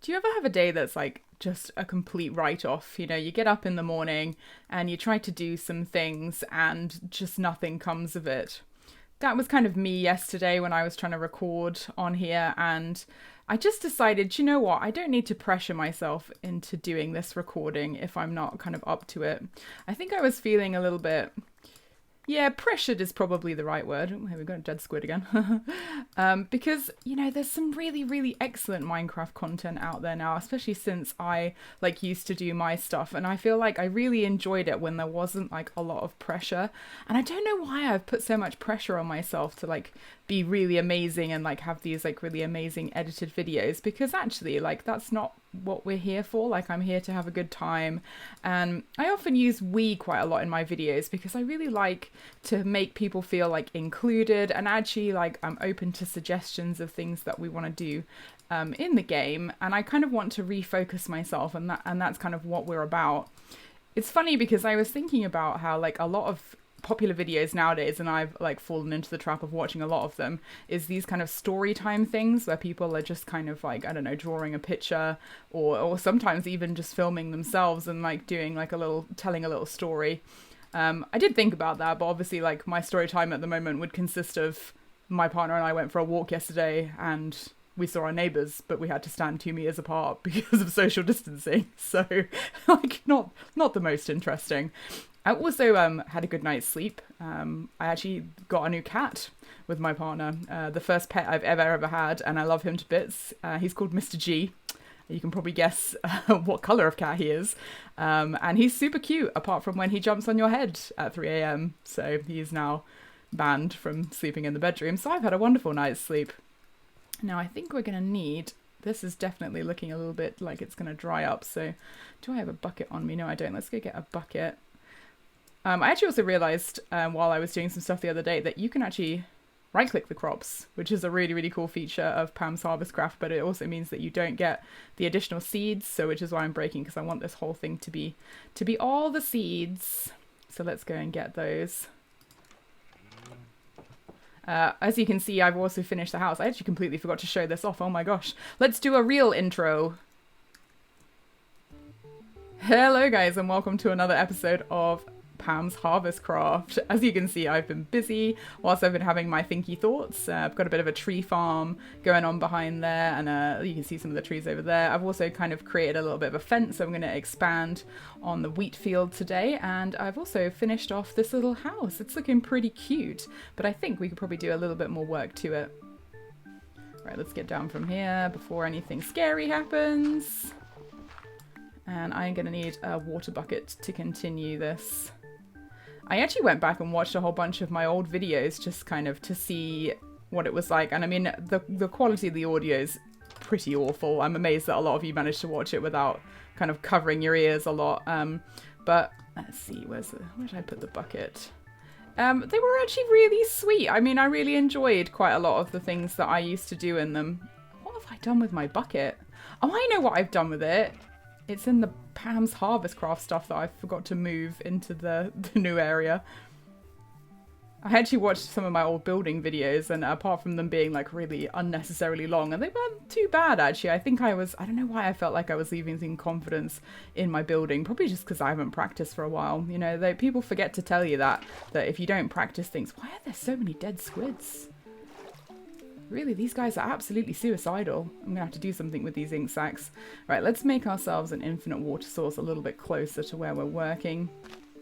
Do you ever have a day that's like just a complete write-off? You know, you get up in the morning and you try to do some things and just nothing comes of it. That was kind of me yesterday when I was trying to record on here, and I just decided, you know what, I don't need to pressure myself into doing this recording if I'm not kind of up to it. I think I was feeling a little bit... Yeah, pressured is probably the right word. Oh, here we go, dead squid again. Because, you know, there's some really, really excellent Minecraft content out there now, especially since I, like, used to do my stuff. And I feel like I really enjoyed it when there wasn't, like, a lot of pressure. And I don't know why I've put so much pressure on myself to, like, be really amazing and, like, have these, like, really amazing edited videos. Because actually, like, that's not what we're here for. Like, I'm here to have a good time, and I often use we quite a lot in my videos because I really like to make people feel like included, and actually like I'm open to suggestions of things that we want to do in the game, and I kind of want to refocus myself, and that's kind of what we're about. It's funny because I was thinking about how like a lot of popular videos nowadays, and I've like fallen into the trap of watching a lot of them, is these kind of story time things where people are just kind of like, I don't know, drawing a picture or sometimes even just filming themselves and like doing like telling a little story. I did think about that, but obviously like my story time at the moment would consist of my partner and I went for a walk yesterday and we saw our neighbours, but we had to stand 2 meters apart because of social distancing. So like not the most interesting. I also had a good night's sleep. I actually got a new cat with my partner. The first pet I've ever had, and I love him to bits. He's called Mr. G. You can probably guess what colour of cat he is. And he's super cute, apart from when he jumps on your head at 3 a.m. So he's now banned from sleeping in the bedroom. So I've had a wonderful night's sleep. Now I think we're going to need... This is definitely looking a little bit like it's going to dry up. So do I have a bucket on me? No, I don't. Let's go get a bucket. I actually also realised while I was doing some stuff the other day that you can actually right-click the crops, which is a really, really cool feature of Pam's HarvestCraft, but it also means that you don't get the additional seeds, so which is why I'm breaking, because I want this whole thing to be all the seeds. So let's go and get those. As you can see, I've also finished the house. I actually completely forgot to show this off. Oh my gosh. Let's do a real intro. Hello guys, and welcome to another episode of Pam's HarvestCraft. As you can see, I've been busy whilst I've been having my thinky thoughts. I've got a bit of a tree farm going on behind there, and you can see some of the trees over there. I've also kind of created a little bit of a fence, so I'm going to expand on the wheat field today, and I've also finished off this little house. It's looking pretty cute, but I think we could probably do a little bit more work to it. Right, let's get down from here before anything scary happens. And I'm going to need a water bucket to continue this. I actually went back and watched a whole bunch of my old videos just kind of to see what it was like. And I mean, the quality of the audio is pretty awful. I'm amazed that a lot of you managed to watch it without kind of covering your ears a lot. But let's see, where did I put the bucket? They were actually really sweet. I mean, I really enjoyed quite a lot of the things that I used to do in them. What have I done with my bucket? Oh, I know what I've done with it. It's in the Pam's HarvestCraft stuff that I forgot to move into the new area. I actually watched some of my old building videos, and apart from them being like really unnecessarily long, and they weren't too bad actually. I don't know why I felt like I was losing confidence in my building, probably just because I haven't practiced for a while. You know, people forget to tell you that if you don't practice things, why are there so many dead squids? Really, these guys are absolutely suicidal. I'm going to have to do something with these ink sacs. Right, let's make ourselves an infinite water source a little bit closer to where we're working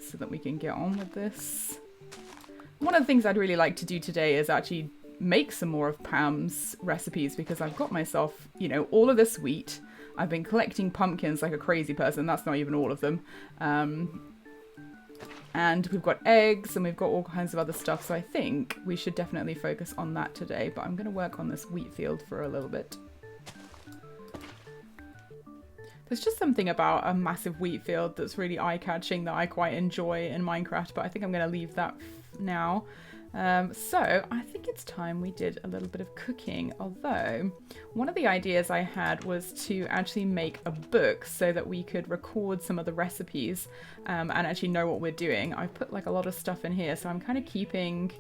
so that we can get on with this. One of the things I'd really like to do today is actually make some more of Pam's recipes, because I've got myself, you know, all of this wheat. I've been collecting pumpkins like a crazy person. That's not even all of them. And we've got eggs and we've got all kinds of other stuff. So I think we should definitely focus on that today. But I'm going to work on this wheat field for a little bit. There's just something about a massive wheat field that's really eye-catching that I quite enjoy in Minecraft. But I think I'm going to leave that now. So I think it's time we did a little bit of cooking, although one of the ideas I had was to actually make a book so that we could record some of the recipes and actually know what we're doing. I put like a lot of stuff in here, so I'm kind of keeping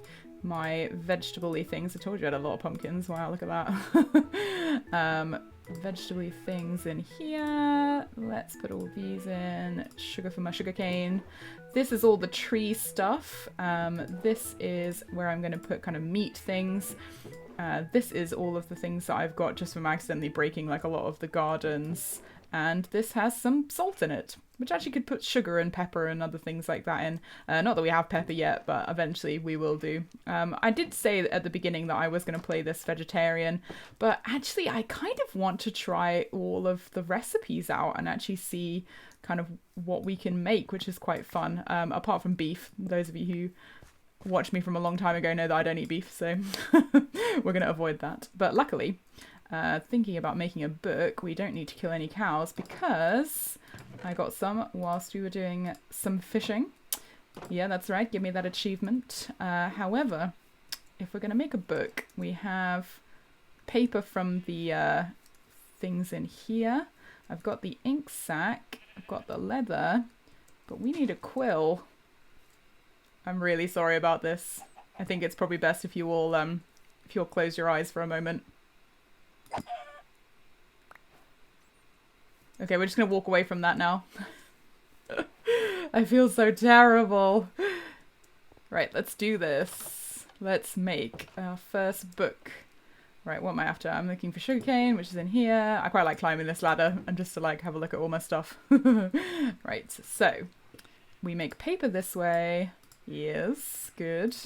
my vegetable-y things. I told you I had a lot of pumpkins. Wow, look at that. vegetable things in here. Let's put all these in. Sugar for my sugar cane. This is all the tree stuff. This is where I'm going to put kind of meat things. This is all of the things that I've got just from accidentally breaking like a lot of the gardens. And this has some salt in it, which actually could put sugar and pepper and other things like that in. Not that we have pepper yet, but eventually we will do. I did say at the beginning that I was going to play this vegetarian, but actually I kind of want to try all of the recipes out and actually see kind of what we can make, which is quite fun. Apart from beef, those of you who watched me from a long time ago know that I don't eat beef, so we're going to avoid that. But luckily, thinking about making a book, we don't need to kill any cows because I got some whilst we were doing some fishing. Yeah, that's right. Give me that achievement. However, if we're going to make a book, we have paper from the things in here. I've got the ink sac. I've got the leather. But we need a quill. I'm really sorry about this. I think it's probably best if you all close your eyes for a moment. Okay, we're just going to walk away from that now. I feel so terrible. Right, let's do this. Let's make our first book. Right, what am I after? I'm looking for sugarcane, which is in here. I quite like climbing this ladder and just to like have a look at all my stuff. Right, so we make paper this way. Yes, good.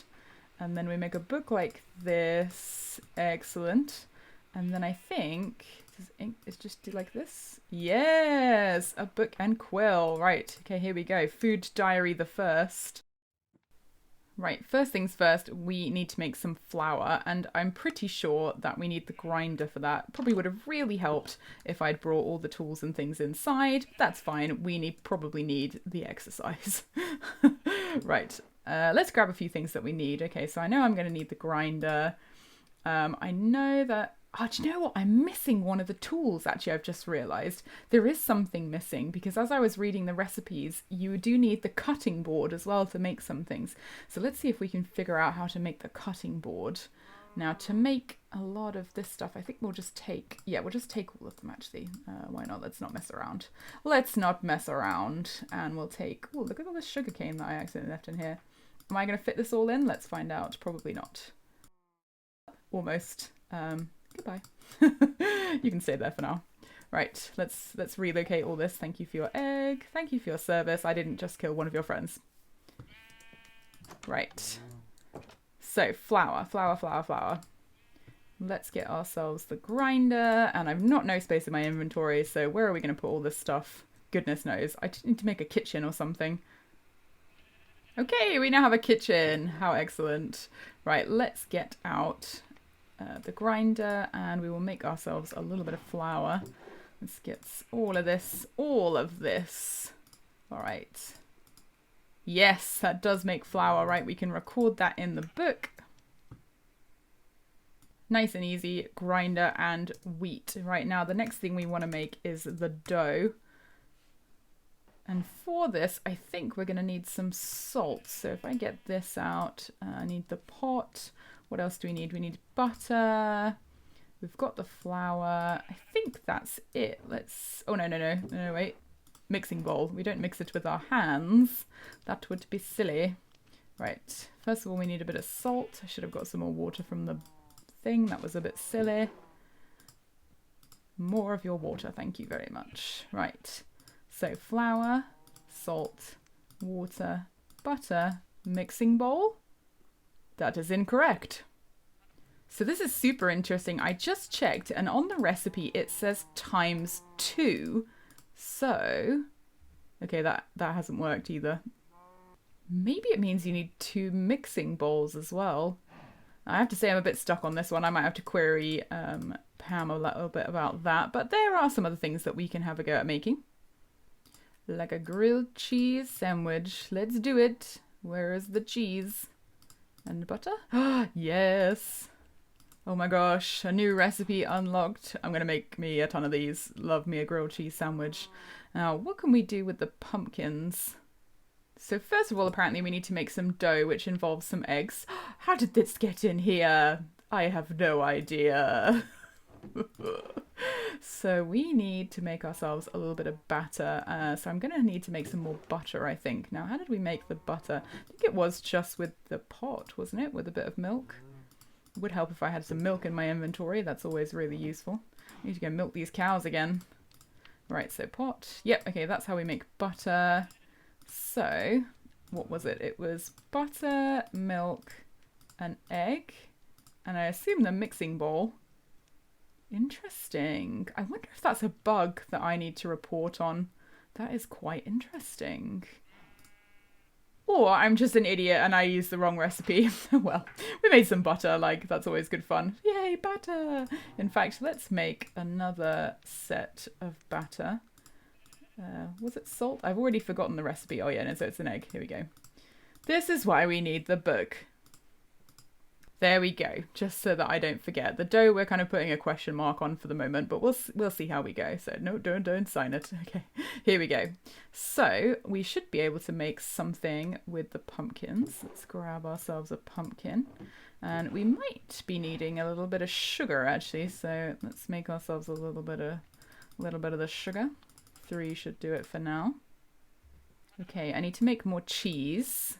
And then we make a book like this. Excellent. And then I think, does ink is just do like this? Yes, a book and quill. Right, okay, here we go. Food diary the first. Right, first things first, we need to make some flour, and I'm pretty sure that we need the grinder for that. Probably would have really helped if I'd brought all the tools and things inside. That's fine, we probably need the exercise. Right, let's grab a few things that we need. Okay, so I know I'm going to need the grinder. I know that... Oh, do you know what? I'm missing one of the tools, actually, I've just realised. There is something missing, because as I was reading the recipes, you do need the cutting board as well to make some things. So let's see if we can figure out how to make the cutting board. Now, to make a lot of this stuff, I think we'll just take... Yeah, we'll just take all of them, actually. Why not? Let's not mess around. Let's not mess around. And we'll take... Oh, look at all this sugarcane that I accidentally left in here. Am I going to fit this all in? Let's find out. Probably not. Almost. Goodbye. You can stay there for now. Right, let's relocate all this. Thank you for your egg. Thank you for your service. I didn't just kill one of your friends. Right. So, flour. Let's get ourselves the grinder. And I've not no space in my inventory, so where are we going to put all this stuff? Goodness knows. I just need to make a kitchen or something. Okay, we now have a kitchen. How excellent. Right, let's get out... the grinder, and we will make ourselves a little bit of flour. Let's get all of this. All right. Yes, that does make flour, right? We can record that in the book. Nice and easy, grinder and wheat. Right, now the next thing we want to make is the dough. And for this, I think we're going to need some salt. So if I get this out, I need the pot. What else do we need? We need butter. We've got the flour. I think that's it. Let's... Oh, no, wait. Mixing bowl. We don't mix it with our hands. That would be silly. Right. First of all, we need a bit of salt. I should have got some more water from the thing. That was a bit silly. More of your water. Thank you very much. Right. So, flour, salt, water, butter, mixing bowl. That is incorrect. So this is super interesting. I just checked, and on the recipe it says ×2. So, okay, that hasn't worked either. Maybe it means you need 2 mixing bowls as well. I have to say I'm a bit stuck on this one. I might have to query Pam a little bit about that, but there are some other things that we can have a go at making. Like a grilled cheese sandwich. Let's do it. Where is the cheese? And butter? Yes. Oh my gosh, a new recipe unlocked. I'm going to make me a ton of these. Love me a grilled cheese sandwich. Now, what can we do with the pumpkins? So first of all, apparently we need to make some dough, which involves some eggs. How did this get in here? I have no idea. So we need to make ourselves a little bit of batter. So I'm going to need to make some more butter, I think. Now, how did we make the butter? I think it was just with the pot, wasn't it? With a bit of milk. It would help if I had some milk in my inventory. That's always really useful. I need to go milk these cows again. Right, so pot. Yep, okay, that's how we make butter. So, what was it? It was butter, milk, an egg, and I assume the mixing bowl. Interesting. I wonder if that's a bug that I need to report on. That is quite interesting. Or I'm just an idiot and I used the wrong recipe. Well, we made some butter, like, that's always good fun. Yay, butter! In fact, let's make another set of batter. Was it salt? I've already forgotten the recipe. Oh yeah, no, so it's an egg. Here we go. This is why we need the book. There we go, just so that I don't forget. The dough we're kind of putting a question mark on for the moment, but we'll see how we go. So no, don't sign it. Okay, here we go. So we should be able to make something with the pumpkins. Let's grab ourselves a pumpkin. And we might be needing a little bit of sugar actually. So let's make ourselves a little bit of the sugar. 3 should do it for now. Okay, I need to make more cheese.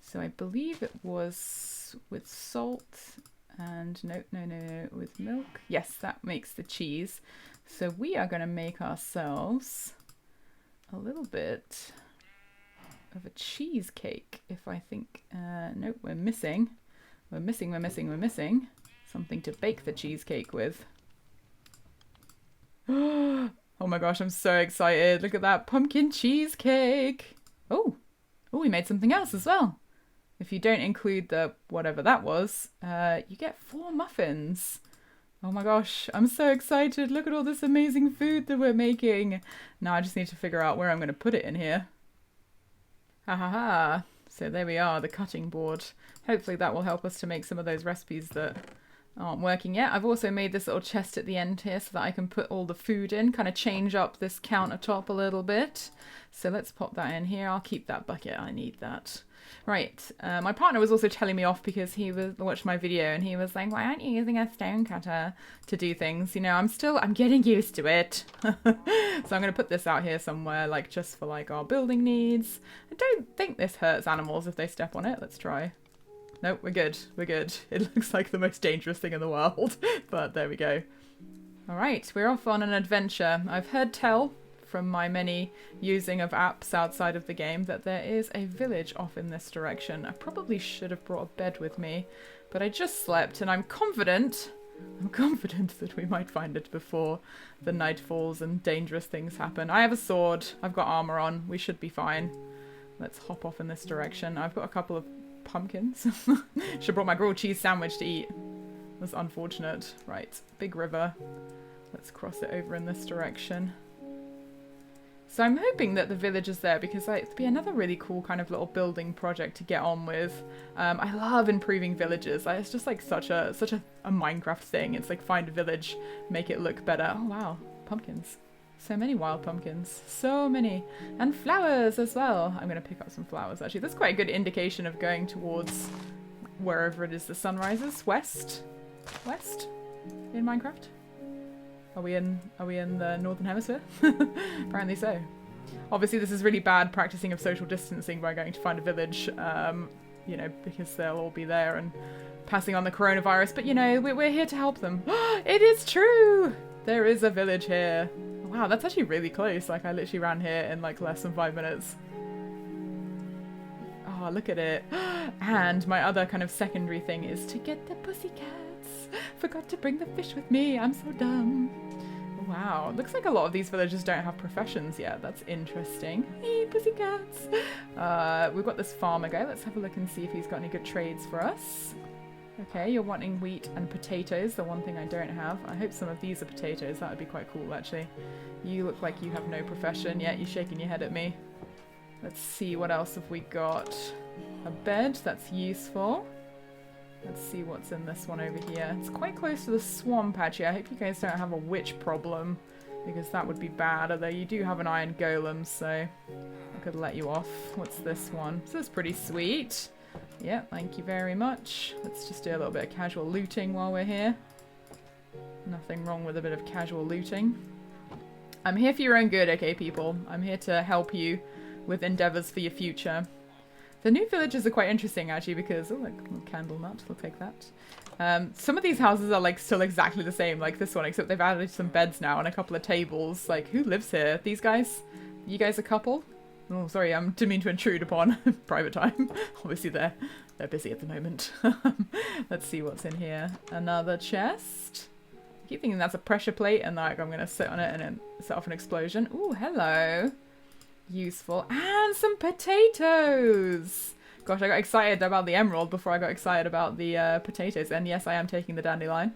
So I believe it was with salt and no, with milk. Yes, that makes the cheese. So we are going to make ourselves a little bit of a cheesecake. If I think, nope, we're missing something to bake the cheesecake with. Oh my gosh, I'm so excited. Look at that pumpkin cheesecake. Oh, we made something else as well. If you don't include the whatever that was, you get 4 muffins. Oh my gosh, I'm so excited. Look at all this amazing food that we're making. Now I just need to figure out where I'm going to put it in here. Ha ha ha. So there we are, the cutting board. Hopefully that will help us to make some of those recipes that aren't working yet. I've also made this little chest at the end here so that I can put all the food in, kind of change up this countertop a little bit. So let's pop that in here. I'll keep that bucket, I need that. Right, my partner was also telling me off because he watched my video and he was like, why aren't you using a stone cutter to do things? You know, I'm getting used to it. So I'm going to put this out here somewhere, like just for like our building needs. I don't think this hurts animals if they step on it. Let's try. Nope, we're good. It looks like the most dangerous thing in the world, but there we go. All right, we're off on an adventure. I've heard tell from my many using of apps outside of the game that there is a village off in this direction. I probably should have brought a bed with me, but I just slept and I'm confident that we might find it before the night falls and dangerous things happen. I have a sword, I've got armor on, we should be fine. Let's hop off in this direction. I've got a couple of pumpkins. Should have brought my grilled cheese sandwich to eat. That's unfortunate. Right, big river. Let's cross it over in this direction. So I'm hoping that the village is there because it'd be another really cool kind of little building project to get on with. I love improving villages. It's just like such a Minecraft thing. It's like find a village, make it look better. Oh wow, pumpkins. So many wild pumpkins. So many. And flowers as well. I'm going to pick up some flowers actually. That's quite a good indication of going towards wherever it is the sun rises. West in Minecraft. Are we in the Northern Hemisphere? Apparently so. Obviously this is really bad practicing of social distancing by going to find a village, you know, because they'll all be there and passing on the coronavirus, but you know, we're here to help them. It is true! There is a village here. Wow, that's actually really close. Like I literally ran here in like less than 5 minutes. Oh, look at it. And my other kind of secondary thing is to get the pussycats. Forgot to bring the fish with me. I'm so dumb. Wow, looks like a lot of these villagers don't have professions yet. That's interesting. Hey, pussycats. We've got this farmer guy. Let's have a look and see if he's got any good trades for us. Okay, you're wanting wheat and potatoes, the one thing I don't have. I hope some of these are potatoes. That would be quite cool, actually. You look like you have no profession yet. You're shaking your head at me. Let's see, what else have we got? A bed, that's useful. Let's see what's in this one over here. It's quite close to the swamp, actually. I hope you guys don't have a witch problem, because that would be bad. Although you do have an iron golem, so I could let you off. What's this one? This is pretty sweet. Yeah, thank you very much. Let's just do a little bit of casual looting while we're here. Nothing wrong with a bit of casual looting. I'm here for your own good, okay, people? I'm here to help you with endeavors for your future. The new villages are quite interesting, actually, because... Oh, like a candle nut. We'll take that. Some of these houses are, like, still exactly the same, like this one, except they've added some beds now and a couple of tables. Like, who lives here? These guys? You guys a couple? Oh, sorry, I didn't mean to intrude upon private time. Obviously, they're busy at the moment. Let's see what's in here. Another chest. I keep thinking that's a pressure plate, and like I'm gonna sit on it and then set off an explosion. Ooh, hello. Useful. And some potatoes. Gosh, I got excited about the emerald before I got excited about the potatoes. And yes, I am taking the dandelion.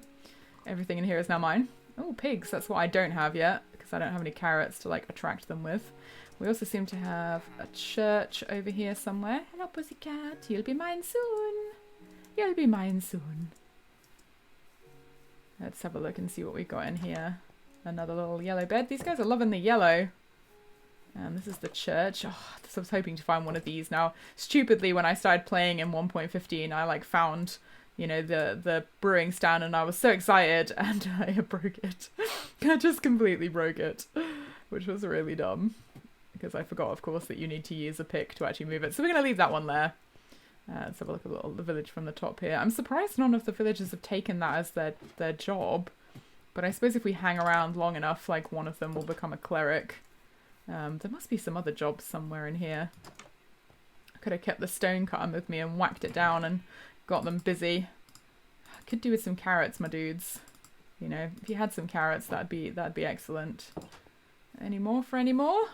Everything in here is now mine. Oh, pigs. That's what I don't have yet, because I don't have any carrots to like attract them with. We also seem to have a church over here somewhere. Hello, pussycat. You'll be mine soon. You'll be mine soon. Let's have a look and see what we got in here. Another little yellow bed. These guys are loving the yellow. And this is the church. Oh, I was hoping to find one of these. Now, stupidly, when I started playing in 1.15, I like found, you know, the brewing stand, and I was so excited, and I broke it. I just completely broke it, which was really dumb. Because I forgot, of course, that you need to use a pick to actually move it. So we're going to leave that one there. Let's have a look at the village from the top here. I'm surprised none of the villagers have taken that as their job. But I suppose if we hang around long enough, like one of them will become a cleric. There must be some other jobs somewhere in here. I could have kept the stone cutter with me and whacked it down and got them busy. I could do with some carrots, my dudes. You know, if you had some carrots, that'd be excellent. Any more for any more?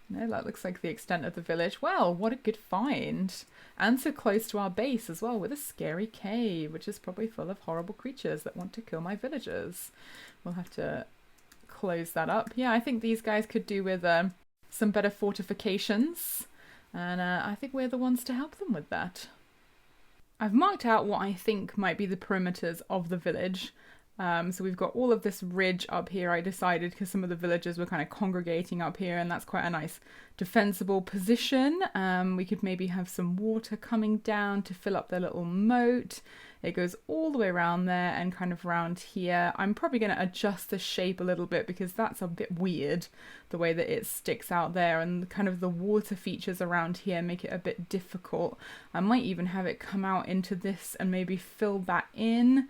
No, that looks like the extent of the village. Well, what a good find. And so close to our base as well, with a scary cave, which is probably full of horrible creatures that want to kill my villagers. We'll have to close that up. Yeah, I think these guys could do with some better fortifications. And I think we're the ones to help them with that. I've marked out what I think might be the perimeters of the village. So we've got all of this ridge up here, I decided, because some of the villagers were kind of congregating up here, and that's quite a nice defensible position. We could maybe have some water coming down to fill up their little moat. It goes all the way around there and kind of around here. I'm probably going to adjust the shape a little bit because that's a bit weird, the way that it sticks out there, and kind of the water features around here make it a bit difficult. I might even have it come out into this and maybe fill that in.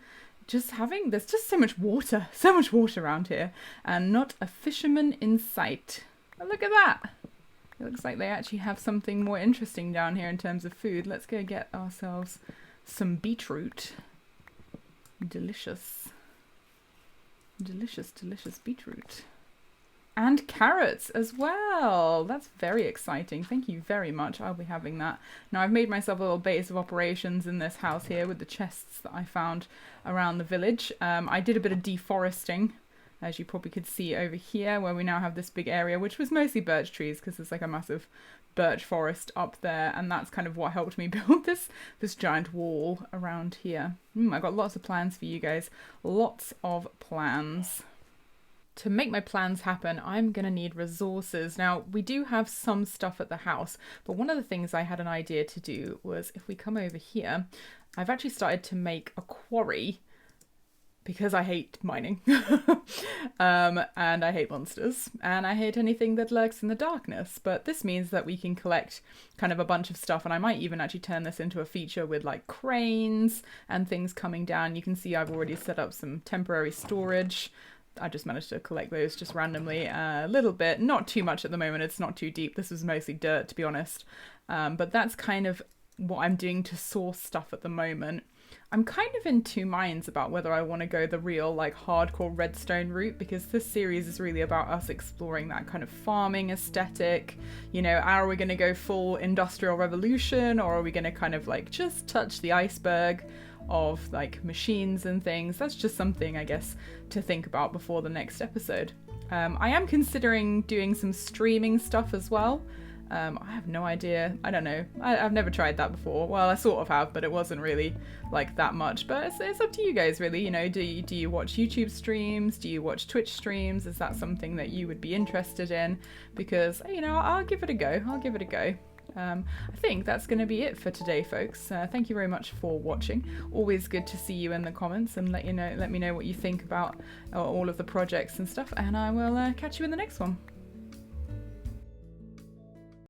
There's just so much water around here, and not a fisherman in sight. Oh, look at that. It looks like they actually have something more interesting down here in terms of food. Let's go get ourselves some beetroot. Delicious. Delicious, delicious beetroot. And carrots as well. That's very exciting. Thank you very much. I'll be having that. Now, I've made myself a little base of operations in this house here with the chests that I found around the village. I did a bit of deforesting, as you probably could see over here, where we now have this big area, which was mostly birch trees because there's like a massive birch forest up there, and that's kind of what helped me build this giant wall around here. I've got lots of plans for you guys. Lots of plans. To make my plans happen, I'm going to need resources. Now, we do have some stuff at the house, but one of the things I had an idea to do was, if we come over here, I've actually started to make a quarry because I hate mining. And I hate monsters, and I hate anything that lurks in the darkness. But this means that we can collect kind of a bunch of stuff, and I might even actually turn this into a feature with like cranes and things coming down. You can see I've already set up some temporary storage. I just managed to collect those just randomly a little bit. Not too much at the moment. It's not too deep. This was mostly dirt, to be honest. But that's kind of what I'm doing to source stuff at the moment. I'm kind of in two minds about whether I want to go the real, like, hardcore redstone route, because this series is really about us exploring that kind of farming aesthetic. You know, are we going to go full industrial revolution, or are we going to kind of, like, just touch the iceberg of like machines and things? That's just something, I guess, to think about before the next episode. I am considering doing some streaming stuff as well. I have no idea. I don't know. I've never tried that before. Well, I sort of have, but it wasn't really like that much. But it's up to you guys, really. You know, do you watch YouTube streams? Do you watch Twitch streams? Is that something that you would be interested in? Because, you know, I'll give it a go. I think that's going to be it for today, folks. Thank you very much for watching. Always good to see you in the comments and let me know what you think about all of the projects and stuff, and I will catch you in the next one.